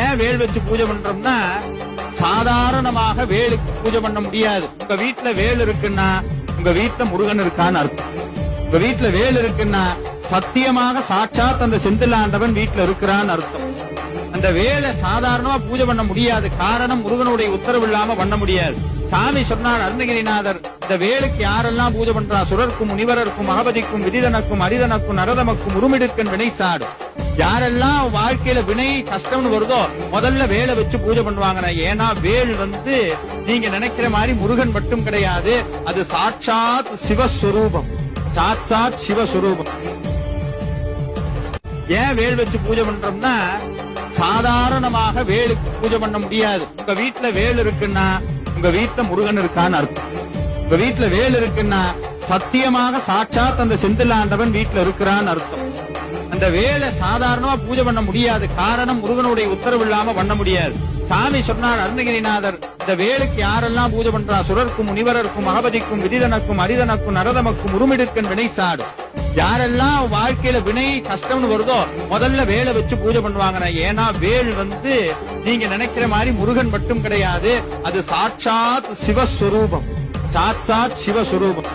ஏன் வேல் வச்சு பூஜை பண்றோம்னா, சாதாரணமாக வேலுக்கு பூஜை பண்ண முடியாது. உங்க வீட்டுல வேல் இருக்குன்னா உங்க வீட்டுல முருகன் இருக்கான்னு அர்த்தம். உங்க வீட்டுல வேல் இருக்குன்னா சத்தியமாக சாட்சாத் அந்த செந்தில் ஆண்டவன் வீட்டுல இருக்கிறான்னு அர்த்தம். அந்த வேலை சாதாரணமா பூஜை பண்ண முடியாது. காரணம், முருகனுடைய உத்தரவு இல்லாம பண்ண முடியாது. சாமி சொன்னார் அருணகிரிநாதர், இந்த வேலுக்கு யாரெல்லாம் பூஜை பண்றா, சுரர்க்கும் முனிவரருக்கும் மகபதிக்கும் விதிதனுக்கும் அரிதனுக்கும் நரதமக்கும் உருமிடுக்கன் வினை சாடு. யாரெல்லாம் வாழ்க்கையில வினை கஷ்டம்னு வருதோ முதல்ல வேலை வச்சு பூஜை பண்ணுவாங்க. ஏன்னா வேல் நீங்க நினைக்கிற மாதிரி முருகன் மட்டும் கிடையாது, அது சாட்சாத் சிவஸ்வரூபம், சாட்சாத் சிவஸ்வரூபம். ஏன் வேல் வச்சு பூஜை பண்றோம்னா, சாதாரணமாக வேலுக்கு பூஜை பண்ண முடியாது. உங்க வீட்டுல வேல் இருக்குன்னா உங்க வீட்டுல முருகன் இருக்கான்னு அர்த்தம். உங்க வீட்டுல வேல் இருக்குன்னா சத்தியமாக சாட்சாத் அந்த செந்தில் ஆண்டவன் வீட்டுல இருக்கிறான்னு அர்த்தம். அந்த வேலை சாதாரணமா பூஜை பண்ண முடியாது. காரணம், முருகனுடைய உத்தரவு இல்லாம பண்ண முடியாது. சாமி சொன்னார் அருணகிரிநாதர், இந்த வேலுக்கு யாரெல்லாம் பூஜை பண்றா, சுரர்க்கும் முனிவரருக்கும் மகபதிக்கும் விதிதனுக்கும் அரிதனுக்கும் நரதமக்கும் உருமிடுக்கன் வினை சாடு. யாரெல்லாம் வாழ்க்கையில வினை கஷ்டம்னு வருதோ முதல்ல வேலை வச்சு பூஜை பண்ணுவாங்க. ஏன்னா வேல் நீங்க நினைக்கிற மாதிரி முருகன் மட்டும் கிடையாது, அது சாட்சாத் சிவஸ்வரூபம், சாட்சாத் சிவஸ்வரூபம்.